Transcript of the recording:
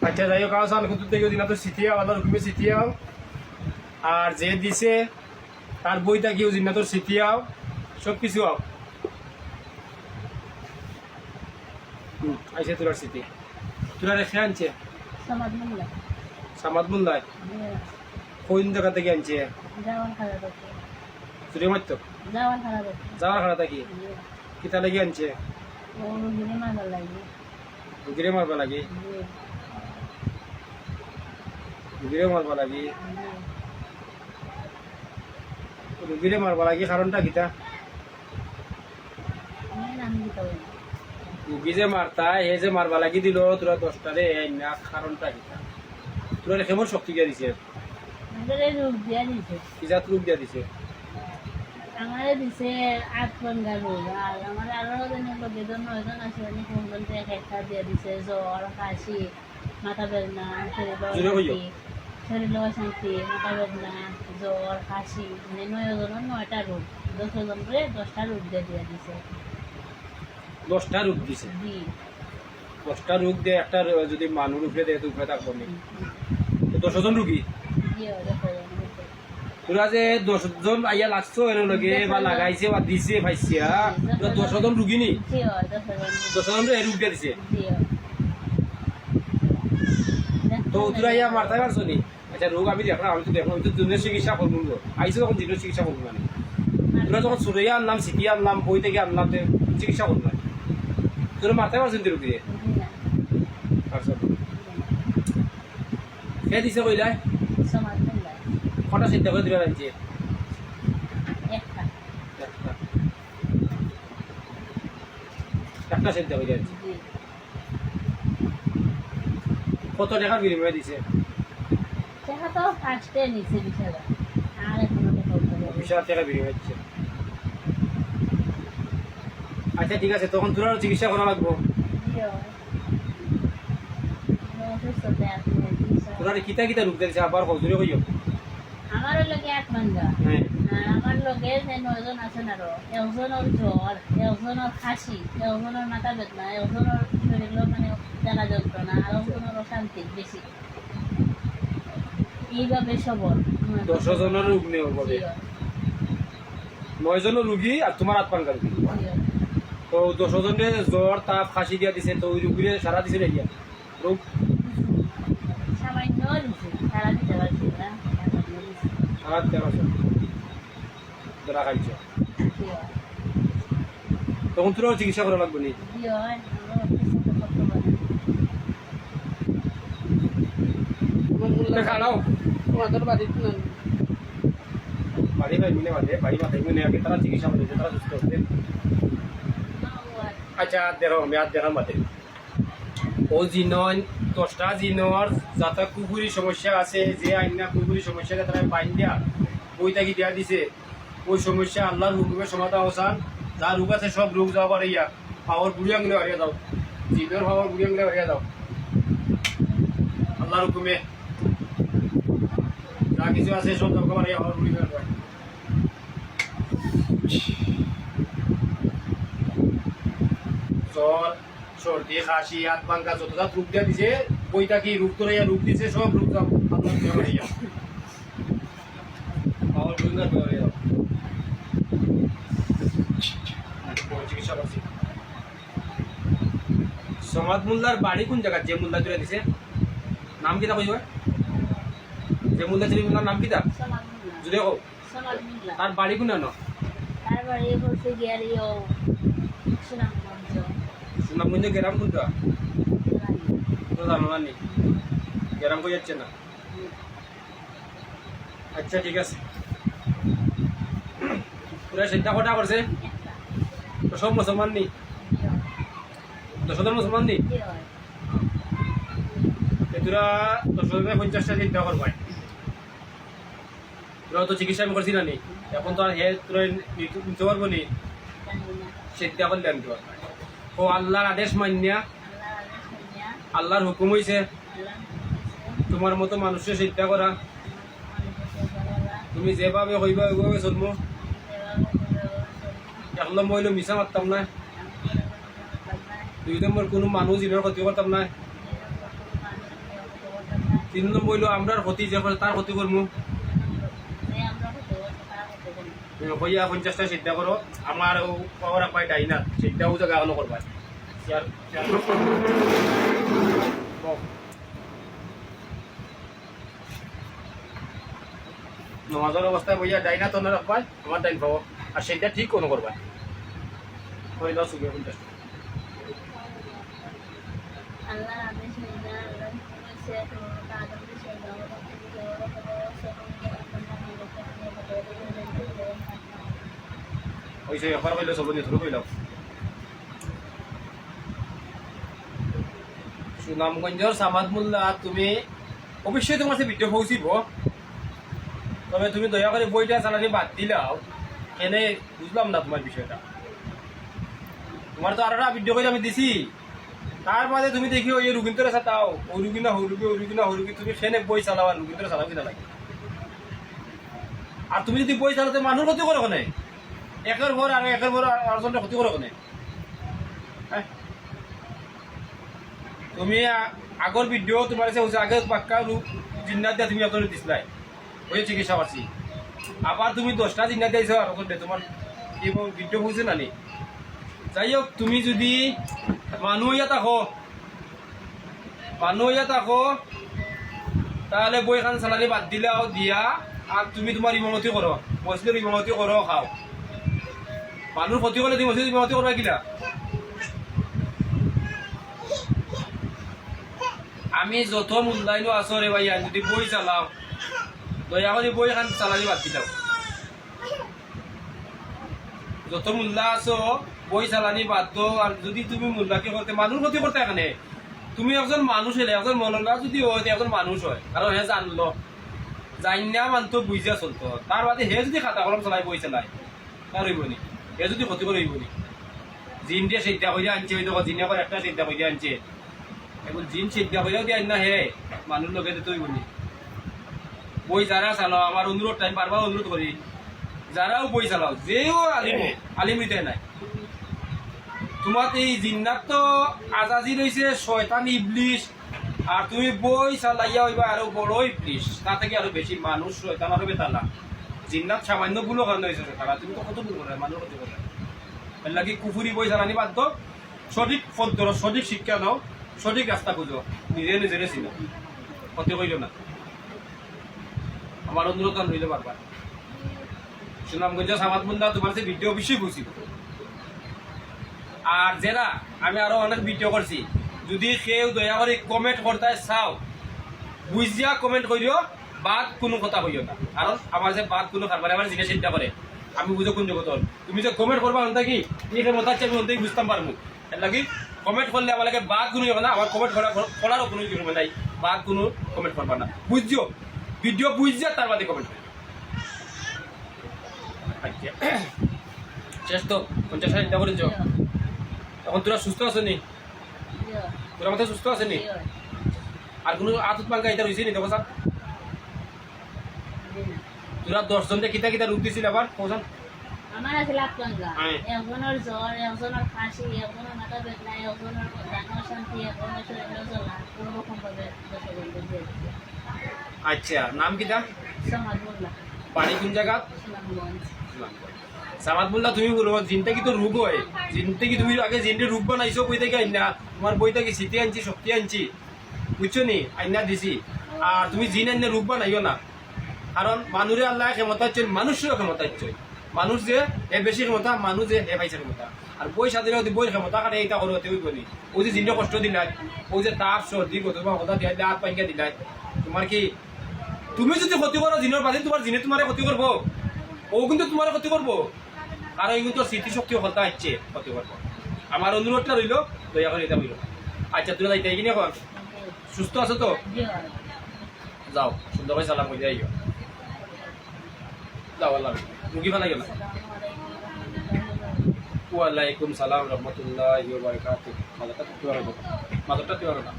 আচ্ছা যাই হোক আও সাল কুতুব থেকে দিনা তো সিটিয়াও আল্লাহর হুকুমে সিটিয়াও আর যে দিছে তার বইটা কি দিনা তো সিটিয়াও সব কিছু আও আইসে তোর সিটি তোরা রেখে আনছে সামাদ মুল্লায় কোন জায়গা থেকে আনছে চুরি মারত যাওয়ার খাড়া থাকি কিতা লাগি আনছে রুগীরে মারবা লাগে রুগীরে মারবা লাগে কারণটা কিতা রুগী যে মারতা হে যে মারবা লাগি দিল তোরা 10টারে না কারণটা কিতা তোরা কেমন শক্তি দিয়া দিছে কি জাত রূপ দিয়া দিছে আমার দিছে 8 রোগ আর আমার আরো বেদন 9জন আছে উনি কোনজন একটা দিয়ে দিছে জ্বর কাশি মাথা বেদনা শরীর অশান্তি মাথা বেদনা জ্বর কাশি মানে 9জনের 9টা রোগ 10জনরে 10টা রোগ দিয়ে দিছে 10টা রোগ দিছে জি 10টা রোগ দিয়ে একটা যদি মানুষ উপরে দেয় তো উপরে থাকবো না 10জন রোগী জি তোরা যে 10জন আইয়া লাগছো এর লগে বা লাগাইছে বা দিছে ভাইছিয়া তোরা 10জন রুগী নি 10জন রে রোগ দিয়ে দিছে তো তোরা ইয়া মারতে পারছো নি আচ্ছা রোগ আমি দেখলাম আমি তো জনের চিকিৎসা করবো আইসো তখন জিনের চিকিৎসা করবো মানে তোরা যখন সুরাইয়া আনলাম সিটি আনলাম বই থেকে আনলাম চিকিৎসা করবো না তোরা মারতে পারছেন তো রুগী কে দিছে কইলাই কটা চিন্তা করে দিবে লাগছে একটা চিন্তা করে যাচ্ছে কত টাকার বিনিময়ে দিছে টাকা তো ফার্স্টে নিছে 20,000 আর এখনো টাকা বিনিময়ে দিচ্ছে আচ্ছা ঠিক আছে তখন তোর চিকিৎসা করা লাগবো তোরা কিতা কিতা রূপ দিয়েছে আবার হজুরে হইও আমার লগে 8 মাঙ্গা আমার লগে 9জন আছেন আরো একজনের জ্বর একজনের খাসি একজনের মাথা বেদনা একজনের শরীর মানে জ্বালা যন্ত্রণা আর একজনের অশান্তি বেশি এইভাবে সবর 10জনের রোগ নেই হবে 9জনের রুগী আর তোমার 8 পাঙ্গা রুগী তো 10জনের জ্বর তাপ খাসি দিয়া দিছে তো ওই রুগীরে সারা দিছে রে গিয়া রোগ সামান্য দিছে সারা দিতে পারছি না সারা দিতে পারছো ধরা খাইছ তখন তোর চিকিৎসা করা লাগবে নি খাও বাড়ি ভাই মিলে বাড়ি বাড়ি মাথায় মিলে আগে তারা চিকিৎসা করে তারা সুস্থ হচ্ছে আচ্ছা দেখো আমি আর দেখার মাঠে ও জিনন 10টা জিনর যাতে কুকুরি সমস্যা আছে যে আইনা কুকুরি সমস্যাকে তারা বাইন দিয়া বইটা কি দিয়া দিছে ওই সমস্যা আল্লাহর হুকুমের সমাধান অবসান যা রোগ আছে সব রোগ যাওয়া পারে ইয়া পাওয়ার বুড়ি আঙুলে হারিয়ে দাও জিনের পাওয়ার বুড়ি আঙুলে হারিয়ে দাও আল্লাহর হুকুমে যা কিছু আছে সব দরকার পারে পাওয়ার বুড়ি আঙুলে জ্বর সর্দি খাসি হাত পাঙ্কা যতটা রূপ দিয়া দিছে বইটা কি রূপ তোরা রূপ দিছে সব রূপ যাও পাওয়ার বুড়ি আঙুলে চিকিৎসা করছি সমাদ মোল্লার বাড়ি কোন জায়গা যে মোল্লা তুলে দিছে নাম কিতা কইবা যে মোল্লা ছিল মোল্লার নাম কিতা যদি হোক তার বাড়ি কোন ন তার বাড়ি বলতে গিয়ারিও সুনামগঞ্জ গ্রাম কোনটা তো জানো না নি গ্রাম কই যাচ্ছে না আচ্ছা ঠিক আছে পুরা চিন্তা কটা করছে তো সব মুসলমান নি 10জন মুসলমান নি তোরা 10জনের 50টা চিন্তা করবাই তোরা তো চিকিৎসা আমি করছি না নি এখন তো আর হে তোরা নিতে পারবো নি চিন্তা করলে আমি তোর ও আল্লাহর আদেশ মান্যা আল্লাহর হুকুম হয়েছে তোমার মতো মানুষের চিন্তা করা তুমি যেভাবে হইবা ওইভাবে চলবো একলা মহিলা মিশা মারতাম না 2 নম্বর কোনো মানুষ ইনের ক্ষতি করতাম না 3 নম্বর হইলো আমরার ক্ষতি যে করে তার ক্ষতি করবো আমরা হতে বলছি তারা হতে বলি হইয়া 50টা চিন্তা করো আমার পাওয়ার পাই ডাই না চিন্তাও জায়গা হলো করবা নমাজের অবস্থায় বইয়া ডাই না তো না রাখবা আমার ডাইন পাবো আর সেটা ঠিক কোনো করবা হইল সুগে 50 আল্লাহ আদেশ নিয়ে আল্লাহ সে তো তাদের সে দাও ওই যে একবার হইলো সব নিয়ে শুরু হইল সুনামগঞ্জের সামাদ মোল্লা তুমি অবশ্যই তোমার সে ভিডিও পৌঁছিব তবে তুমি দয়া করে বইটা চালানি বাদ দিলাও এনে বুঝলাম না তোমার বিষয়টা তোমার তো আর একটা ভিডিও করে আমি দিছি তার বাদে তুমি দেখি ওই রুগীন্তরে চাও ওই রুগী না ওই রুগী তুমি সেনে বই চালাও আর রুগীন্তরে চালাও কিনা লাগে আর তুমি যদি বই চালাতে মানুষ ক্ষতি করো কোনে একের পর আরেকজনের ক্ষতি করো কোনে হ্যাঁ তুমি আগর ভিডিও তোমার কাছে আগে পাক্কা জিন্নাত দিয়া তুমি আপনার দিছিলাই ওই চিকিৎসা পাচ্ছি আবার তুমি 10টা জিন্নাত দিয়েছ আর তোমার কি ভিডিও বুঝছে না নি যাই হোক তুমি যদি মানুহ ইয়া থাকো তাহলে বইখান চালানি বাদ দিলাও দিয়া আর তুমি তোমার ইমামতি করো মসজিদের ইমামতি করো খাও মানুষ ক্ষতি করলে তুমি মসজিদের ইমামতি করবা কিনা আমি যত মূল্যায়ন আছো রে ভাইয়া যদি বই চালাও দয়া করে বই খান চালানি বাদ দিলাও যত মূল্যা আছো বই চালানি বাদ দো আর যদি তুমি মূল্যাকে করতে মানুষ ক্ষতি করতে এখানে তুমি একজন মানুষ হলে একজন মনলা যদি হয় একজন মানুষ হয় কারণ হে জানলো জানিনা মানতো বুঝিয়া চলতো তার বাদে হে যদি খাতা কলম চালাই বই চালাই তার হইব নি হে যদি ক্ষতি করে হইব নি জিন দিয়ে চিন্তা করে আনছে হয়তো জিনিয়া করে একটা চিন্তা করে আনছে এখন জিন চিন্তা করেও দিয়ে আন না হে মানুষ লোকে দিতে হইব নি বই যারা চালাও আমার অনুরোধ টাইম বারবার অনুরোধ করি যারাও বই চালাও যেও আলিম হইতে নাই তোমার এই জিন্নাত তো আজাজি রয়েছে শয়তান ইবলিশ আর তুমি বই চালাইয়া হইবা আরো বড় ইবলিশ তা থেকে আরো বেশি মানুষ শয়তান আরো বেতালা জিন্নাত সামান্য ভুলো কারণে হয়েছে তারা তুমি তো কত ভুল করে মানুষ ক্ষতি করে এর লাগি কুফুরি বই চালানি বাদ দাও সঠিক পথ ধরো সঠিক শিক্ষা নাও সঠিক রাস্তা খুঁজো নিজেরে চিনো ক্ষতি করিল না আমার অনুরোধ রইল বারবার সুনামগঞ্জ সামাদ মুন্দা তোমার যে ভিডিও অবশ্যই বুঝিব আর যারা আমি আরো অনেক ভিডিও করছি যদি কেউ দয়া করে কমেন্ট করতে চাও বুঝিয়া কমেন্ট করিও বাদ কোনো কথা কইও না কারণ আমার যে বাদ কোনো কারবারে আমার জিনিস চিন্তা করে আমি বুঝো কোন জগত তুমি যে কমেন্ট করবা অন্তা কি এই মত আছে আমি অন্তাই বুঝতাম পারবো এর লাগি কমেন্ট করলে আমার লাগে বাদ কোনো না আমার কমেন্ট করারও কোনো কিছু নাই বাদ কোনো কমেন্ট করবা না বুঝিও ভিডিও বুঝিয়া তার বাদে কমেন্ট করি শেষ তো 50 চিন্তা করেছ এখন তোরা সুস্থ আছো নি তোরা মাথায় সুস্থ আছে নি আর কোনো আতত পাঙ্কা এটা রয়েছে নি দেখো স্যার তোরা 10 জনকে কিতা রূপ দিছিল আবার পৌঁছান আমার আছে লাপলঙ্গা একজনের জ্বর একজনের কাশি একজনের মাথা বেদনা একজনের দাঁত শান্তি একজনের শরীরে জ্বলা কোনো রকম ভাবে আচ্ছা নাম কিটা সমাজ বললা বাড়ি কোন জায়গা সুনামগঞ্জ সামাদ বললা তুমি বলো জিনটা কি তো রোগ হয় জিনটা কি তুমি আগে জিনটা রোগ বানাইছো বই থেকে আইনা তোমার বইটা কি শীতে আনছি শক্তি আনছি বুঝছো নি আইনা দিছি আর তুমি জিন আইনে রোগ বানাইও না কারণ মানুষের আল্লাহ ক্ষমতা হচ্ছে মানুষেরও ক্ষমতা হচ্ছে মানুষ যে এ বেশি ক্ষমতা মানুষ যে হে পাইছে ক্ষমতা আর বই স্বাধীন বই ক্ষমতা কাটে এইটা করো তেই বলি ওই যে জিনটা কষ্ট দিলাই ওই যে তাপ সর্দি তোমার কথা দিয়ে হাত পাইকা দিলাই তোমার কি তুমি যদি ক্ষতি করো জিনের পাশে তোমার জিনে তোমার ক্ষতি করবো ও কিন্তু তোমার ক্ষতি করবো আর এই কিন্তু স্মৃতিশক্তি কথা হচ্ছে ক্ষতি করবো আমার অনুরোধটা রইল দয়া করে এটা বইল আচ্ছা তুমি যাইতে কিনে এখন সুস্থ আছো তো যাও সুন্দর করে সালাম করে যাইও যাও আল্লাহ মুখি ফালাই গেল ওয়ালাইকুম সালাম রহমতুল্লাহ মাদারটা তুই না